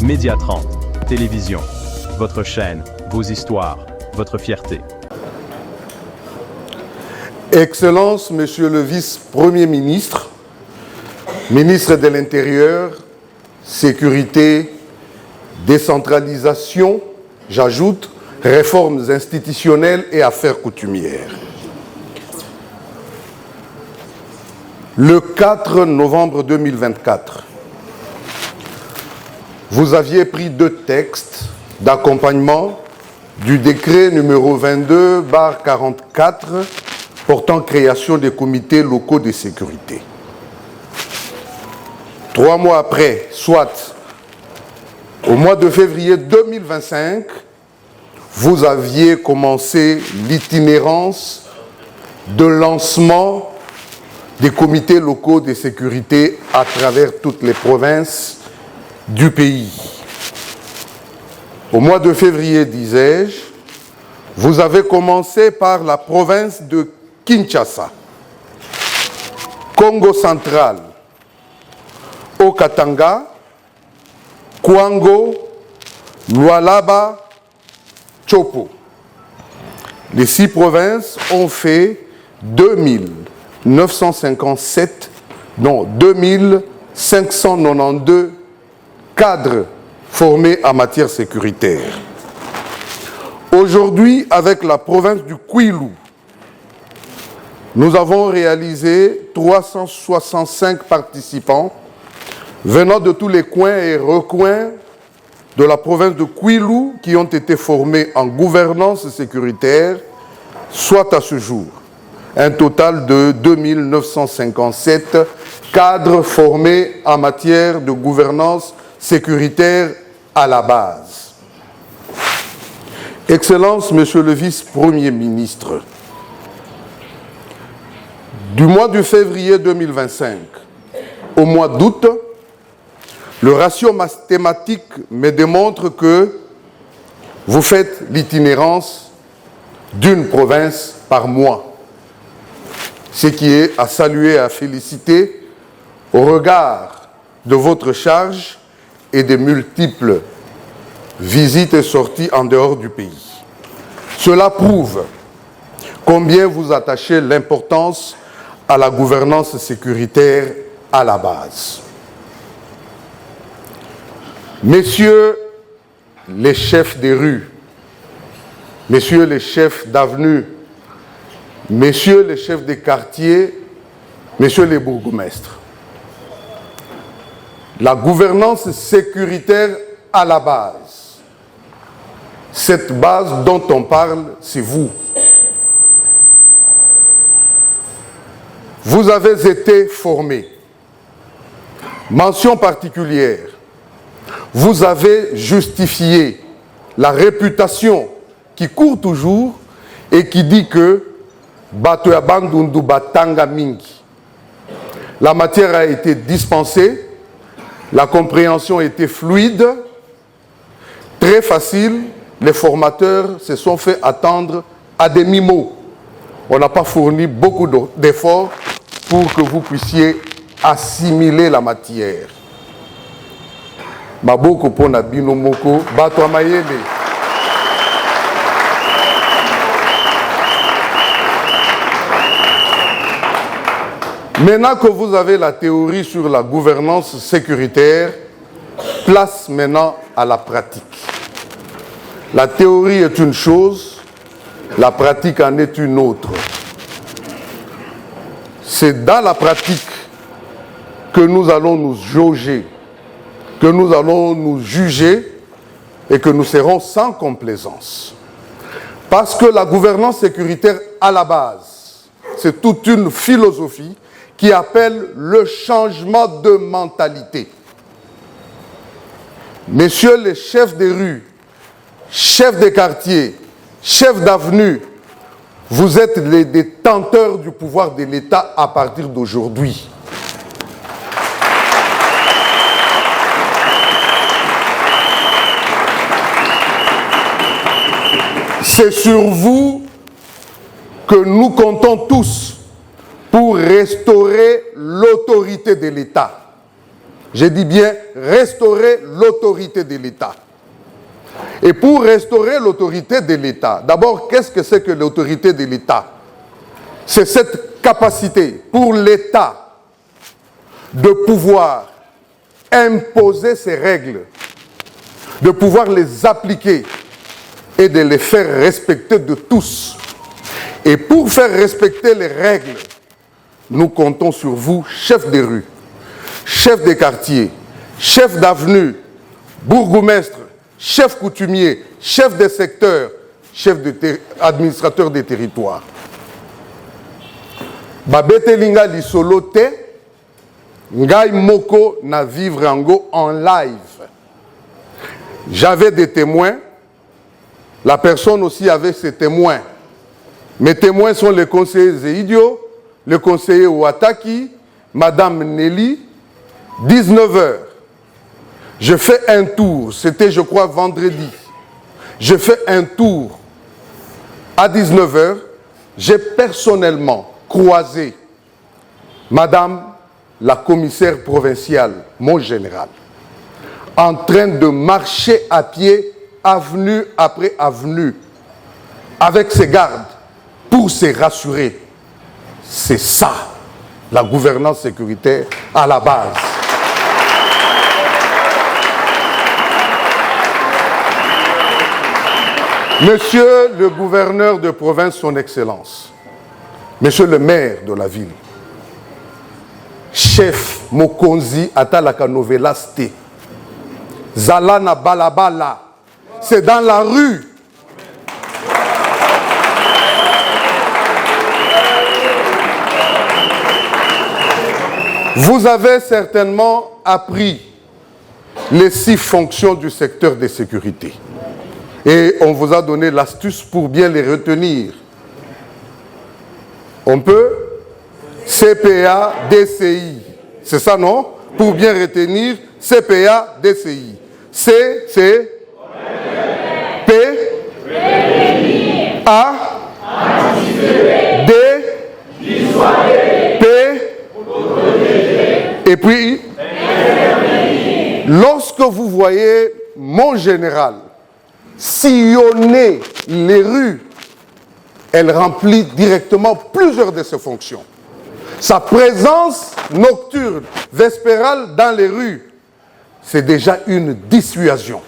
Média 30, télévision, votre chaîne, vos histoires, votre fierté. Excellences, Monsieur le Vice-Premier ministre, ministre de l'Intérieur, Sécurité, décentralisation, j'ajoute, réformes institutionnelles et affaires coutumières. Le 4 novembre 2024, vous aviez pris 2 textes d'accompagnement du décret numéro 22/44 portant création des comités locaux de sécurité. 3 mois après, soit au mois de février 2025, vous aviez commencé l'itinérance de lancement des comités locaux de sécurité à travers toutes les provinces du pays. Au mois de février, disais-je, vous avez commencé par la province de Kinshasa, Congo central, Haut-Katanga, Kwango, Lualaba, Chopo. Les 6 provinces ont fait 2592 cadres formés en matière sécuritaire. Aujourd'hui, avec la province du Kwilu, nous avons réalisé 365 participants venant de tous les coins et recoins de la province de Kwilu qui ont été formés en gouvernance sécuritaire, soit à ce jour un total de 2957 cadres formés en matière de gouvernance sécuritaire à la base. Excellences, Monsieur le Vice-Premier ministre, du mois de février 2025 au mois d'août, le ratio mathématique me démontre que vous faites l'itinérance d'une province par mois, ce qui est à saluer et à féliciter au regard de votre charge et des multiples visites et sorties en dehors du pays. Cela prouve combien vous attachez l'importance à la gouvernance sécuritaire à la base. Messieurs les chefs des rues, messieurs les chefs d'avenue, messieurs les chefs des quartiers, messieurs les bourgmestres, la gouvernance sécuritaire à la base, cette base dont on parle, c'est vous. Vous avez été formés. Mention particulière, vous avez justifié la réputation qui court toujours et qui dit que Bato ya bandundu batanga mingi. La matière a été dispensée, la compréhension était fluide, très facile. Les formateurs se sont fait attendre à demi-mot. On n'a pas fourni beaucoup d'efforts pour que vous puissiez assimiler la matière. Maboko pona bino moko, bato amayele. Maintenant que vous avez la théorie sur la gouvernance sécuritaire, place maintenant à la pratique. La théorie est une chose, la pratique en est une autre. C'est dans la pratique que nous allons nous jauger, que nous allons nous juger et que nous serons sans complaisance. Parce que la gouvernance sécuritaire à la base, c'est toute une philosophie qui appelle le changement de mentalité. Messieurs les chefs des rues, chefs des quartiers, chefs d'avenue, vous êtes les détenteurs du pouvoir de l'État à partir d'aujourd'hui. C'est sur vous que nous comptons tous pour restaurer l'autorité de l'État. Je dis bien restaurer l'autorité de l'État. Et pour restaurer l'autorité de l'État, d'abord, qu'est-ce que c'est que l'autorité de l'État? C'est cette capacité pour l'État de pouvoir imposer ses règles, de pouvoir les appliquer et de les faire respecter de tous. Et pour faire respecter les règles, nous comptons sur vous, chefs des rues, chefs des quartiers, chefs d'avenue, bourgmestres, chefs coutumiers, chefs des secteurs, chefs administrateurs des territoires. Babetelinga lisolo te, ngai moko na vivre ango en live. J'avais des témoins, la personne aussi avait ses témoins. Mes témoins sont les conseillers Zéidio, le conseiller Ouataki, Madame Nelly, 19h. Je fais un tour, c'était je crois vendredi. Je fais un tour à 19h. J'ai personnellement croisé Madame la commissaire provinciale, mon général, en train de marcher à pied, avenue après avenue, avec ses gardes, pour se rassurer. C'est ça, la gouvernance sécuritaire à la base. Monsieur le gouverneur de province, son excellence, monsieur le maire de la ville, chef Mokonzi Atalaka Novelaste, Zalana Balabala, c'est dans la rue. Vous avez certainement appris les 6 fonctions du secteur de sécurité. Et on vous a donné l'astuce pour bien les retenir. On peut CPA, DCI. C'est ça, non? Pour bien retenir, CPA, DCI. C, c'est P, A, D, P, et puis, lorsque vous voyez mon général sillonner les rues, elle remplit directement plusieurs de ses fonctions. Sa présence nocturne, vespérale dans les rues, c'est déjà une dissuasion.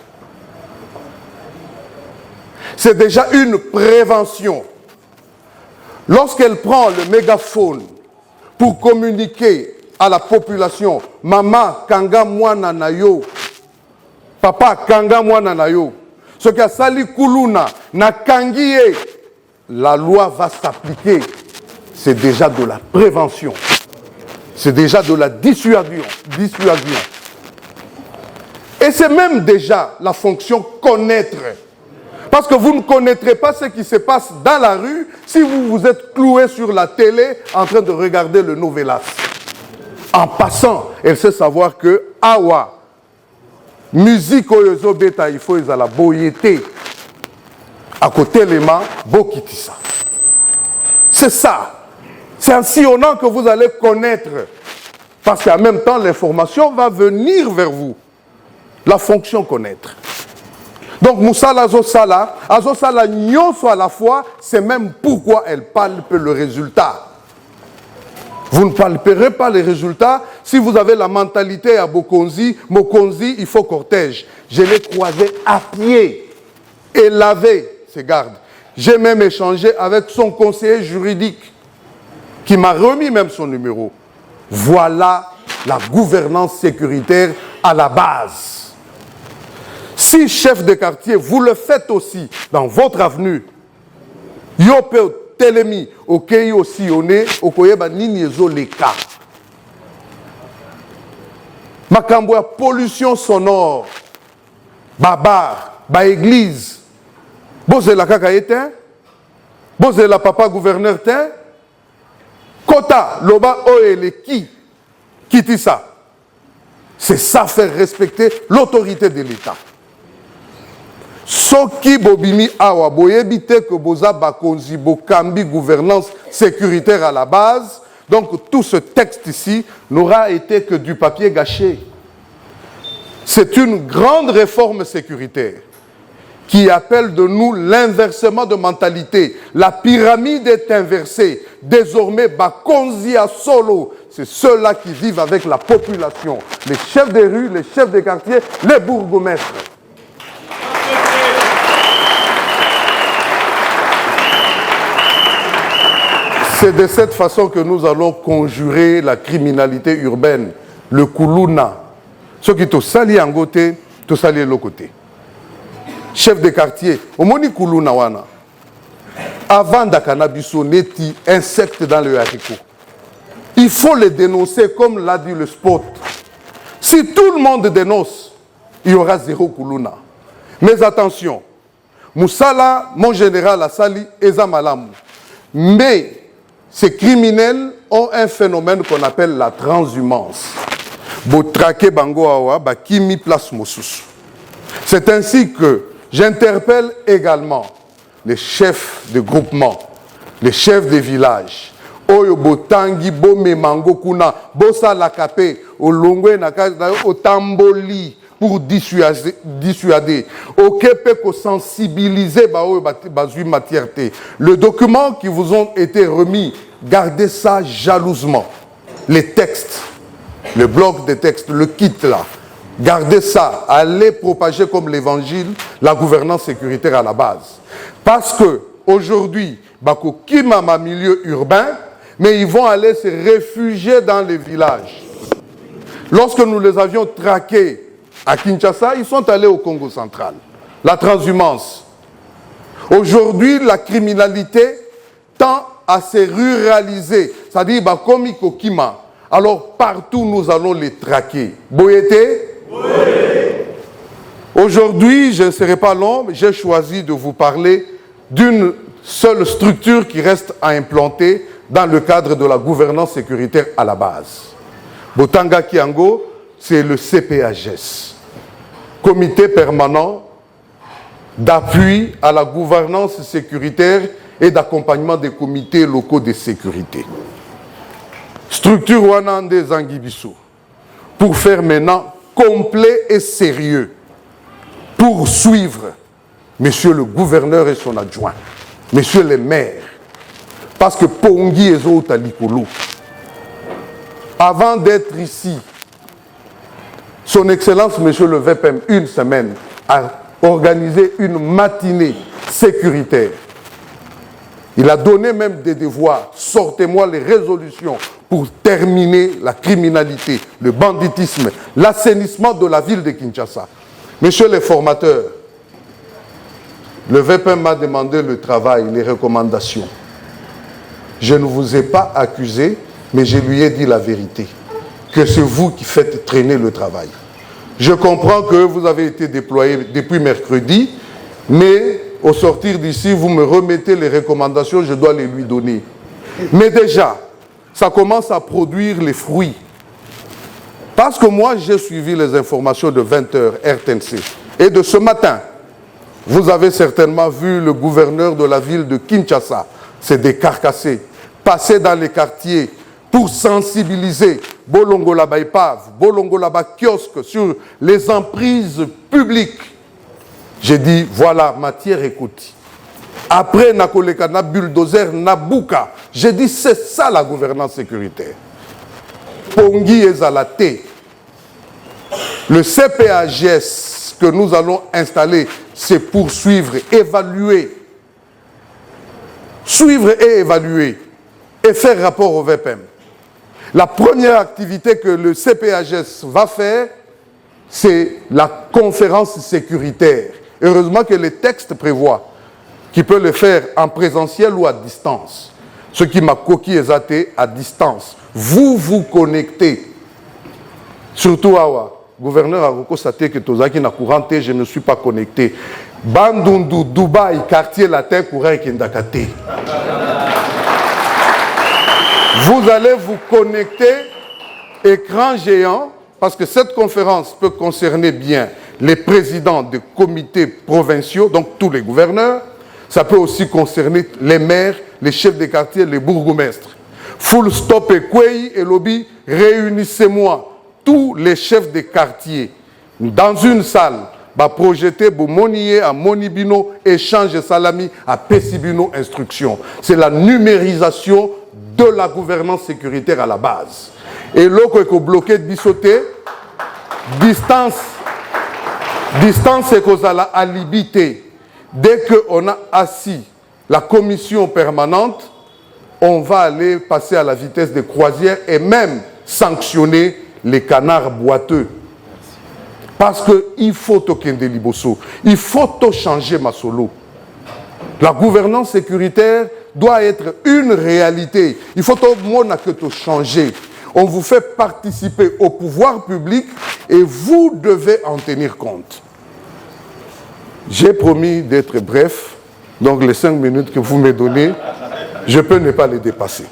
C'est déjà une prévention. Lorsqu'elle prend le mégaphone pour communiquer à la population, Maman Kanga Mwana Nayo, Papa Kanga Mwana Nayo, ce qu'a sali Kuluna, na Kangiye, la loi va s'appliquer. C'est déjà de la prévention. C'est déjà de la dissuasion. Et c'est même déjà la fonction connaître. Parce que vous ne connaîtrez pas ce qui se passe dans la rue si vous vous êtes cloué sur la télé en train de regarder le Novelas. En passant, elle sait savoir que Awa, musique oyozo beta, il faut la boyété. À côté les mains, Bokitissa. C'est ça. C'est en sillonnant que vous allez connaître. Parce qu'en même temps, l'information va venir vers vous. La fonction connaître. Donc, Moussala Azosala Nyonso à la fois, c'est même pourquoi elle palpe le résultat. Vous ne palperez pas les résultats si vous avez la mentalité à Mokonzi, il faut cortège. Je l'ai croisé à pied et lavé ses gardes. J'ai même échangé avec son conseiller juridique qui m'a remis même son numéro. Voilà la gouvernance sécuritaire à la base. Si chef de quartier, vous le faites aussi dans votre avenue, Yope Telemi, Okei aussi One, Okoyeba Ninyezo Leka. Makambo ya pollution sonore, babar, ba église. Bose la kaka éteint, bose la papa gouverneur teint, Kota, Loba Oele qui dit ça. C'est ça faire respecter l'autorité de l'État. Soki Bobimi Awa, boyebite que Boza Bakonzi, Bokambi, gouvernance sécuritaire à la base. Donc tout ce texte ici n'aura été que du papier gâché. C'est une grande réforme sécuritaire qui appelle de nous l'inversement de mentalité. La pyramide est inversée. Désormais, Bakonzi à Solo, c'est ceux-là qui vivent avec la population. Les chefs des rues, les chefs des quartiers, les bourgmestres. C'est de cette façon que nous allons conjurer la criminalité urbaine, le Kuluna. Ceux qui te salient en côté, te salient l'autre côté. Chef de quartier, au moni Kuluna wana. Avant d'akanabiso neti insectes dans le haricot. Il faut les dénoncer comme l'a dit le spot. Si tout le monde dénonce, il y aura zéro Kuluna. Mais attention, Moussala, mon général Assali, Eza Malam. Mais ces criminels ont un phénomène qu'on appelle la transhumance. Botrake bango awa, bakimi place mosusu. C'est ainsi que j'interpelle également les chefs de groupement, les chefs de village. Oyo botangi bome mango kuna, bosa lakape, olongwe nakada otamboli pour dissuader. Okepe ko sensibiliser bazui matièreté. Le document qui vous ont été remis, gardez ça jalousement. Les textes, le bloc de textes, le kit là, gardez ça, allez propager comme l'évangile la gouvernance sécuritaire à la base. Parce que aujourd'hui, bako kimama milieu urbain, mais ils vont aller se réfugier dans les villages. Lorsque nous les avions traqués à Kinshasa, ils sont allés au Congo central. La transhumance. Aujourd'hui, la criminalité tend à se ruraliser. C'est-à-dire, comme Kokima. Alors, partout, nous allons les traquer. Boyete? Oui. Aujourd'hui, je ne serai pas long, mais j'ai choisi de vous parler d'une seule structure qui reste à implanter dans le cadre de la gouvernance sécuritaire à la base. Botanga Kiango, c'est le CPAGES. Comité permanent d'appui à la gouvernance sécuritaire et d'accompagnement des comités locaux de sécurité. Structure Wanande Zangibiso, pour faire maintenant complet et sérieux, pour suivre monsieur le gouverneur et son adjoint, monsieur le maire, parce que Pongi et Zota Likolo, avant d'être ici, son Excellence, monsieur le VPM, une semaine, a organisé une matinée sécuritaire. Il a donné même des devoirs. Sortez-moi les résolutions pour terminer la criminalité, le banditisme, l'assainissement de la ville de Kinshasa. Monsieur les formateurs, le VPM m'a demandé le travail, les recommandations. Je ne vous ai pas accusé, mais je lui ai dit la vérité. Que c'est vous qui faites traîner le travail. Je comprends que vous avez été déployé depuis mercredi, mais au sortir d'ici, vous me remettez les recommandations, je dois les lui donner. Mais déjà, ça commence à produire les fruits. Parce que moi, j'ai suivi les informations de 20h RTNC. Et de ce matin, vous avez certainement vu le gouverneur de la ville de Kinshasa se décarcasser, passer dans les quartiers pour sensibiliser Bolongo Laba épave, Bolongo Laba kiosque sur les emprises publiques. J'ai dit, voilà, matière écoute. Après, Nakoleka, na bulldozer, Nabuka. J'ai dit, c'est ça la gouvernance sécuritaire. Pongi et Zalaté. Le CPAGES que nous allons installer, c'est poursuivre, évaluer. Suivre et évaluer. Et faire rapport au VPM. La première activité que le CPAGES va faire, c'est la conférence sécuritaire. Heureusement que les textes prévoient qu'il peut le faire en présentiel ou à distance. Ce qui m'a coquille exaté à distance. Vous vous connectez. Surtout Awa. Gouverneur a constaté que Tozaki n'a couranté, je ne suis pas connecté. Bandundu, Dubaï, quartier latin, courant Kendakate. Vous allez vous connecter, écran géant, parce que cette conférence peut concerner bien les présidents de comités provinciaux, donc tous les gouverneurs. Ça peut aussi concerner les maires, les chefs de quartier, les bourgmestres. Full stop et Kwei et lobby, réunissez-moi tous les chefs de quartier, dans une salle, va projeter Bomonier à Monibino, échange salami à Pessibino instruction. C'est la numérisation de la gouvernance sécuritaire à la base. Et l'autre est bloqué de bisoté, distance est cause à la alibité. Dès qu'on a assis la commission permanente, on va aller passer à la vitesse des croisières et même sanctionner les canards boiteux. Parce qu'il faut Tokende Liboso, il faut changer ma solo. La gouvernance sécuritaire doit être une réalité. Il faut au moins que changer. On vous fait participer au pouvoir public et vous devez en tenir compte. J'ai promis d'être bref, donc les 5 minutes que vous me donnez, je peux ne pas les dépasser.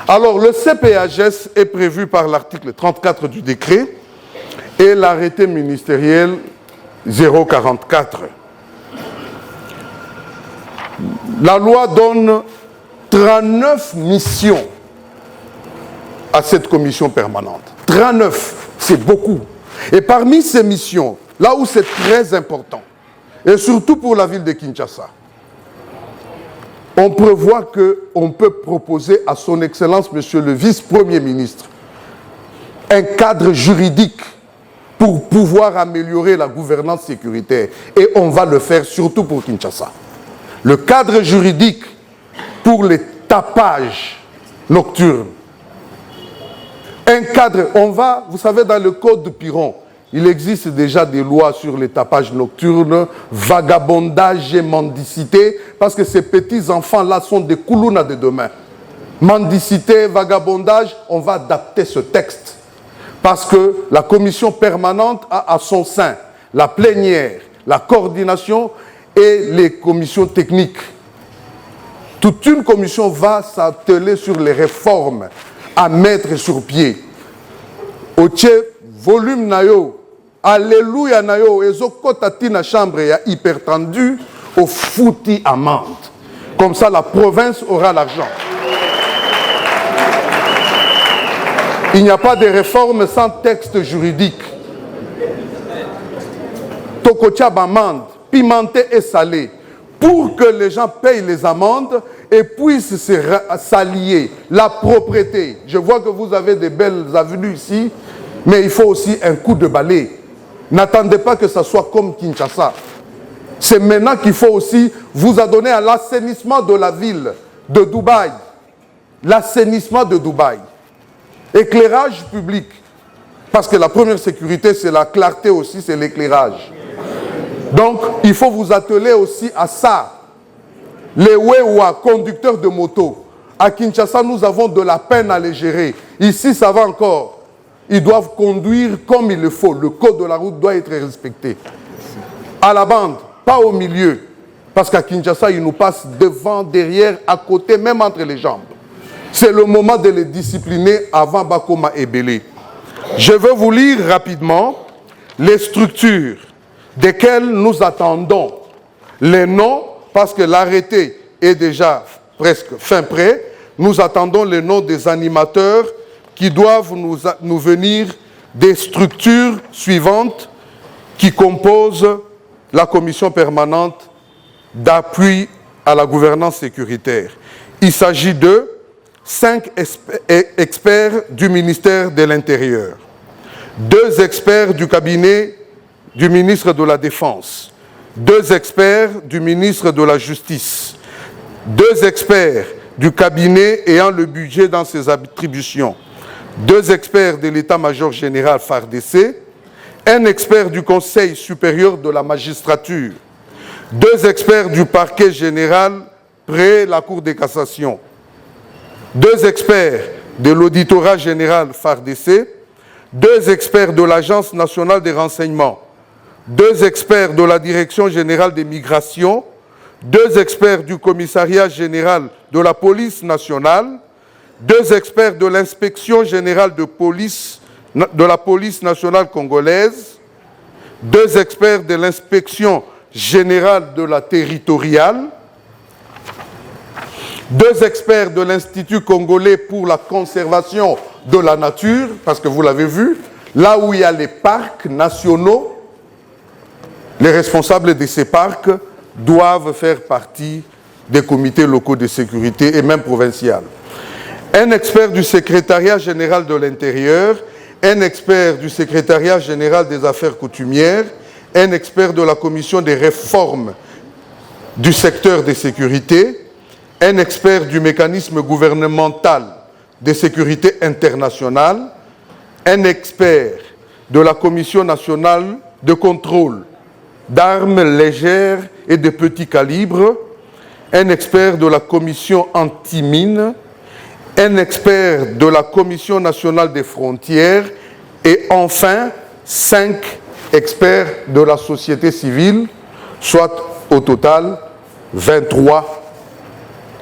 Alors, le CPAGES est prévu par l'article 34 du décret et l'arrêté ministériel 044. La loi donne 39 missions à cette commission permanente. 39, c'est beaucoup. Et parmi ces missions, là où c'est très important, et surtout pour la ville de Kinshasa, on prévoit qu'on peut proposer à son Excellence, Monsieur le Vice-Premier ministre, un cadre juridique pour pouvoir améliorer la gouvernance sécuritaire. Et on va le faire surtout pour Kinshasa. Le cadre juridique pour les tapages nocturnes. Un cadre, vous savez, dans le code de Piron, il existe déjà des lois sur les tapages nocturnes, vagabondage et mendicité, parce que ces petits-enfants-là sont des koulouna de demain. Mendicité, vagabondage, on va adapter ce texte. Parce que la commission permanente a à son sein la plénière, la coordination et les commissions techniques. Toute une commission va s'atteler sur les réformes à mettre sur pied. Au volume nayo, alléluia nayo, ezokotati na chambre ya hypertendu au fouti amende. Comme ça, la province aura l'argent. Il n'y a pas de réforme sans texte juridique. Tokotia bamande, pimenté et salé, pour que les gens payent les amendes et puissent s'allier. La propreté. Je vois que vous avez de belles avenues ici, mais il faut aussi un coup de balai. N'attendez pas que ça soit comme Kinshasa. C'est maintenant qu'il faut aussi vous adonner à l'assainissement de la ville de Dubaï. L'assainissement de Dubaï. Éclairage public. Parce que la première sécurité, c'est la clarté aussi, c'est l'éclairage. Donc, il faut vous atteler aussi à ça. Les Wewa, conducteurs de moto. À Kinshasa, nous avons de la peine à les gérer. Ici, ça va encore. Ils doivent conduire comme il le faut. Le code de la route doit être respecté. À la bande, pas au milieu. Parce qu'à Kinshasa, ils nous passent devant, derrière, à côté, même entre les jambes. C'est le moment de les discipliner avant Bakoma et Belé. Je vais vous lire rapidement les structures desquelles nous attendons les noms, parce que l'arrêté est déjà presque fin prêt. Nous attendons les noms des animateurs qui doivent nous venir des structures suivantes qui composent la commission permanente d'appui à la gouvernance sécuritaire. Il s'agit de 5 experts du ministère de l'Intérieur, 2 experts du cabinet du ministre de la Défense, 2 experts du ministre de la Justice, 2 experts du cabinet ayant le budget dans ses attributions, 2 experts de l'état-major général FARDC, 1 expert du Conseil supérieur de la magistrature, 2 experts du parquet général près la Cour de cassation, 2 experts de l'auditorat général FARDC, 2 experts de l'Agence nationale des renseignements, 2 experts de la Direction générale des migrations, 2 experts du commissariat général de la police nationale, 2 experts de l'inspection générale de la police nationale congolaise, 2 experts de l'inspection générale de la territoriale, 2 experts de l'Institut congolais pour la conservation de la nature, parce que vous l'avez vu, là où il y a les parcs nationaux, Les responsables de ces parcs doivent faire partie des comités locaux de sécurité et même provinciaux. Un expert du secrétariat général de l'Intérieur, un expert du secrétariat général des affaires coutumières, un expert de la commission des réformes du secteur de sécurité, un expert du mécanisme gouvernemental de sécurité internationale, un expert de la Commission nationale de contrôle d'armes légères et de petit calibre, un expert de la Commission anti-mine, un expert de la Commission nationale des frontières et enfin 5 experts de la société civile, soit au total 23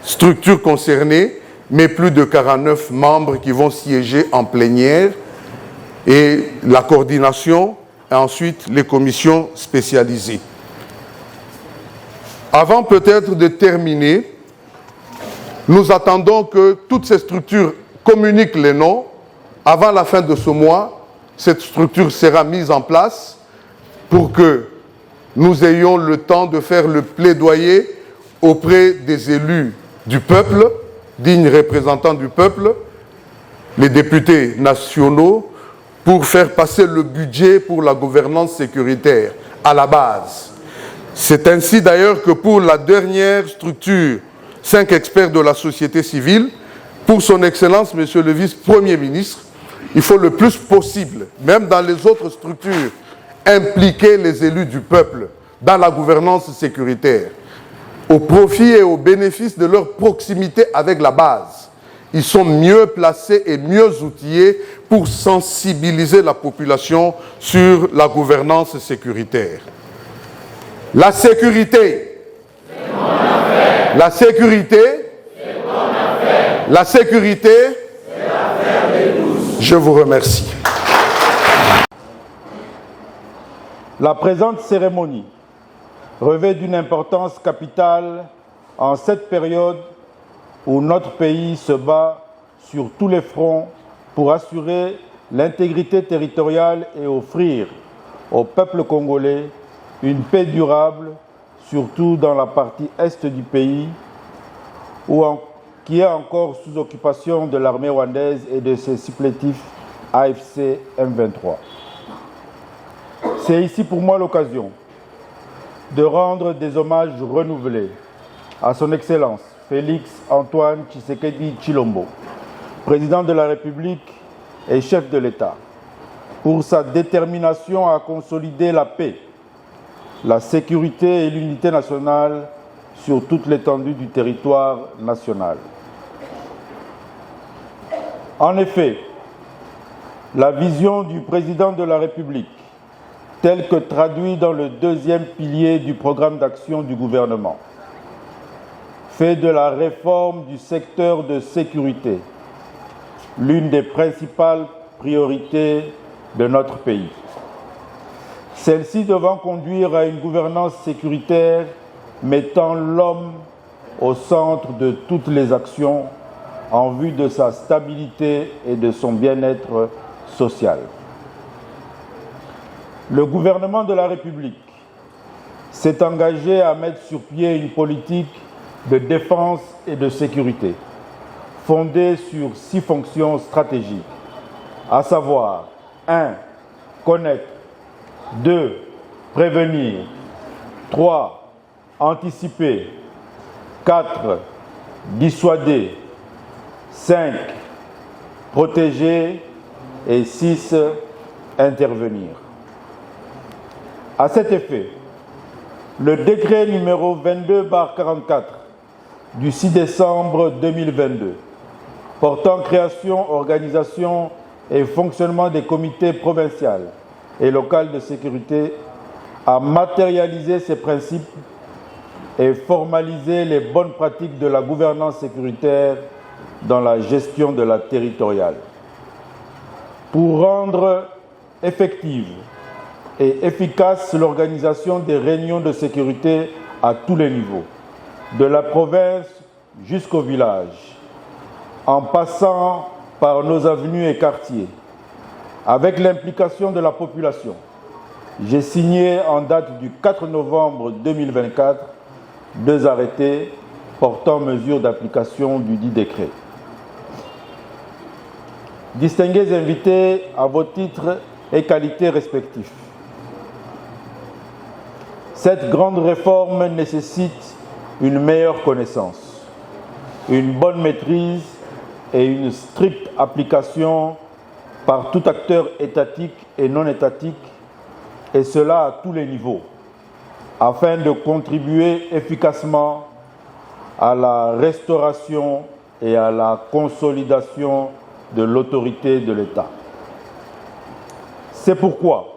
structures concernées, mais plus de 49 membres qui vont siéger en plénière, et la coordination et ensuite les commissions spécialisées. Avant peut-être de terminer, nous attendons que toutes ces structures communiquent les noms. Avant la fin de ce mois, cette structure sera mise en place pour que nous ayons le temps de faire le plaidoyer auprès des élus du peuple, dignes représentants du peuple, les députés nationaux, pour faire passer le budget pour la gouvernance sécuritaire à la base. C'est ainsi d'ailleurs que pour la dernière structure, 5 experts de la société civile, pour son Excellence, Monsieur le Vice-Premier ministre, il faut le plus possible, même dans les autres structures, impliquer les élus du peuple dans la gouvernance sécuritaire, au profit et au bénéfice de leur proximité avec la base. Ils sont mieux placés et mieux outillés pour sensibiliser la population sur la gouvernance sécuritaire. La sécurité, c'est mon affaire. La sécurité, c'est mon affaire. La sécurité, c'est l'affaire de tous. Je vous remercie. La présente cérémonie revêt d'une importance capitale en cette période où notre pays se bat sur tous les fronts pour assurer l'intégrité territoriale et offrir au peuple congolais une paix durable, surtout dans la partie est du pays, qui est encore sous occupation de l'armée rwandaise et de ses supplétifs AFC M23. C'est ici pour moi l'occasion de rendre des hommages renouvelés à son Excellence Félix Antoine Tshisekedi Tshilombo, président de la République et chef de l'État, pour sa détermination à consolider la paix, la sécurité et l'unité nationale sur toute l'étendue du territoire national. En effet, la vision du président de la République, telle que traduite dans le 2e pilier du programme d'action du gouvernement, fait de la réforme du secteur de sécurité l'une des principales priorités de notre pays. Celle-ci devant conduire à une gouvernance sécuritaire mettant l'homme au centre de toutes les actions en vue de sa stabilité et de son bien-être social. Le gouvernement de la République s'est engagé à mettre sur pied une politique de défense et de sécurité fondée sur 6 fonctions stratégiques, à savoir 1. Connaître, 2. Prévenir, 3. Anticiper, 4. Dissuader, 5. Protéger et 6. Intervenir. À cet effet, le décret numéro 22/44 du 6 décembre 2022 portant création, organisation et fonctionnement des comités provinciaux et locaux de sécurité a matérialisé ces principes et formalisé les bonnes pratiques de la gouvernance sécuritaire dans la gestion de la territoriale. Pour rendre effective et efficace l'organisation des réunions de sécurité à tous les niveaux, de la province jusqu'au village, en passant par nos avenues et quartiers, avec l'implication de la population. j'ai signé en date du 4 novembre 2024 2 arrêtés portant mesures d'application du dit décret. Distingués invités à vos titres et qualités respectifs, cette grande réforme nécessite une meilleure connaissance, une bonne maîtrise et une stricte application par tout acteur étatique et non étatique, et cela à tous les niveaux, afin de contribuer efficacement à la restauration et à la consolidation de l'autorité de l'État. C'est pourquoi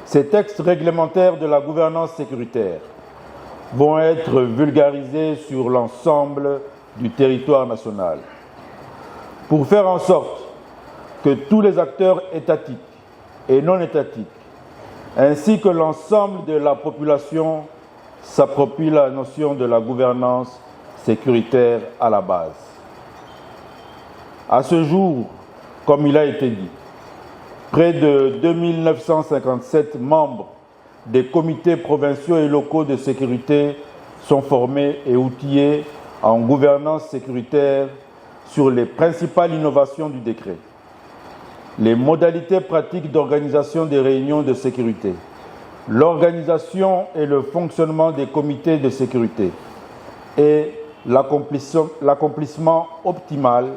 ces textes réglementaires de la gouvernance sécuritaire vont être vulgarisés sur l'ensemble du territoire national pour faire en sorte que tous les acteurs étatiques et non étatiques, ainsi que l'ensemble de la population, s'approprient la notion de la gouvernance sécuritaire à la base. À ce jour, comme il a été dit, près de 2957 membres des comités provinciaux et locaux de sécurité sont formés et outillés en gouvernance sécuritaire sur les principales innovations du décret, les modalités pratiques d'organisation des réunions de sécurité, l'organisation et le fonctionnement des comités de sécurité et l'accomplissement optimal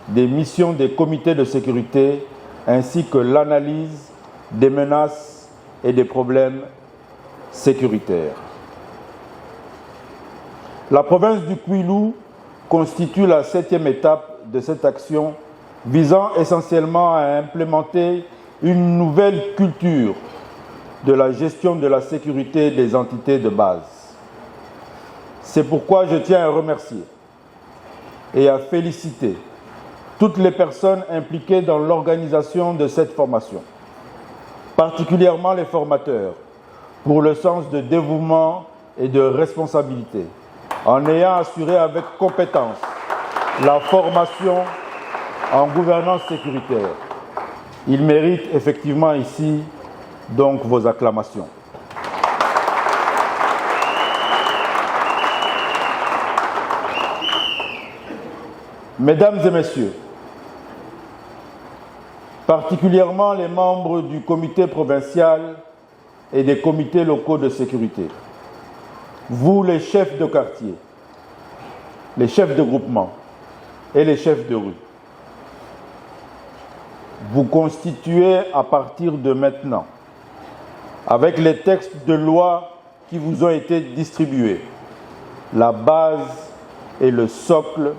des missions des comités de sécurité ainsi que l'analyse des menaces et des problèmes sécuritaires. La province du Kwilu constitue la 7e étape de cette action visant essentiellement à implémenter une nouvelle culture de la gestion de la sécurité des entités de base. C'est pourquoi je tiens à remercier et à féliciter toutes les personnes impliquées dans l'organisation de cette formation, particulièrement les formateurs, pour le sens de dévouement et de responsabilité, en ayant assuré avec compétence la formation en gouvernance sécuritaire. Ils méritent effectivement ici donc vos acclamations. Mesdames et messieurs, particulièrement les membres du comité provincial et des comités locaux de sécurité, vous les chefs de quartier, les chefs de groupement et les chefs de rue, vous constituez à partir de maintenant, avec les textes de loi qui vous ont été distribués, la base et le socle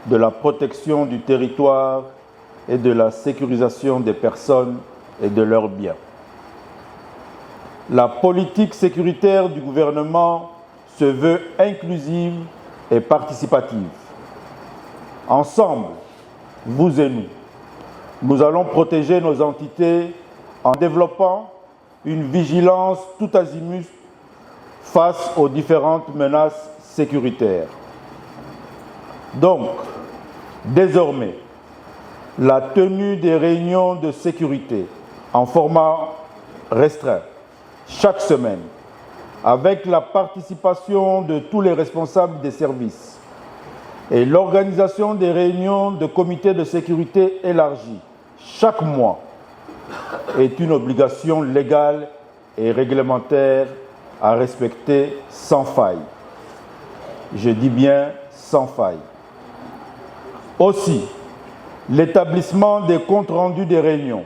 de la protection du territoire et de la sécurisation des personnes et de leurs biens. La politique sécuritaire du gouvernement se veut inclusive et participative. Ensemble, vous et nous allons protéger nos entités en développant une vigilance tout azimut face aux différentes menaces sécuritaires. Donc, désormais, la tenue des réunions de sécurité en format restreint chaque semaine, avec la participation de tous les responsables des services et l'organisation des réunions de comités de sécurité élargis chaque mois, est une obligation légale et réglementaire à respecter sans faille. Je dis bien sans faille. Aussi, l'établissement des comptes rendus des réunions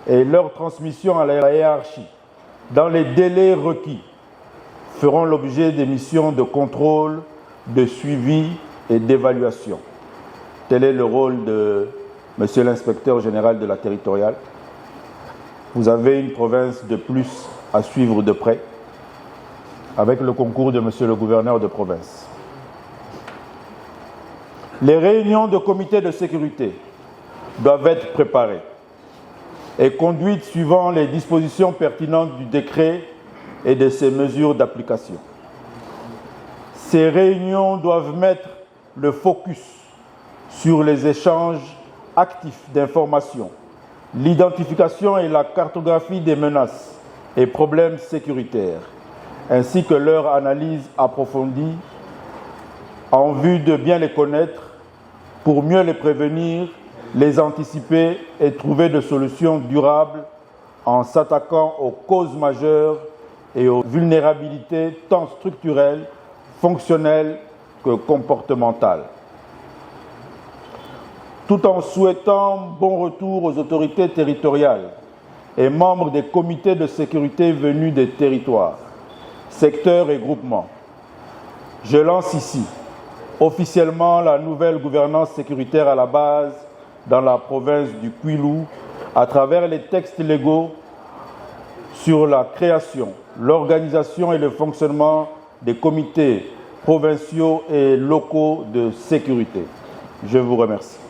et leur transmission à la hiérarchie dans les délais requis feront l'objet des missions de contrôle, de suivi et d'évaluation. Tel est le rôle de Monsieur l'inspecteur général de la territoriale. Vous avez une province de plus à suivre de près, avec le concours de Monsieur le gouverneur de province. Les réunions de comité de sécurité doivent être préparées et conduites suivant les dispositions pertinentes du décret et de ses mesures d'application. Ces réunions doivent mettre le focus sur les échanges actifs d'informations l'identification et la cartographie des menaces et problèmes sécuritaires, ainsi que leur analyse approfondie en vue de bien les connaître pour mieux les prévenir, les anticiper et trouver des solutions durables en s'attaquant aux causes majeures et aux vulnérabilités tant structurelles, fonctionnelles que comportementales. Tout en souhaitant bon retour aux autorités territoriales et membres des comités de sécurité venus des territoires, secteurs et groupements, je lance ici officiellement la nouvelle gouvernance sécuritaire à la base dans la province du Kwilu à travers les textes légaux sur la création, l'organisation et le fonctionnement des comités provinciaux et locaux de sécurité. Je vous remercie.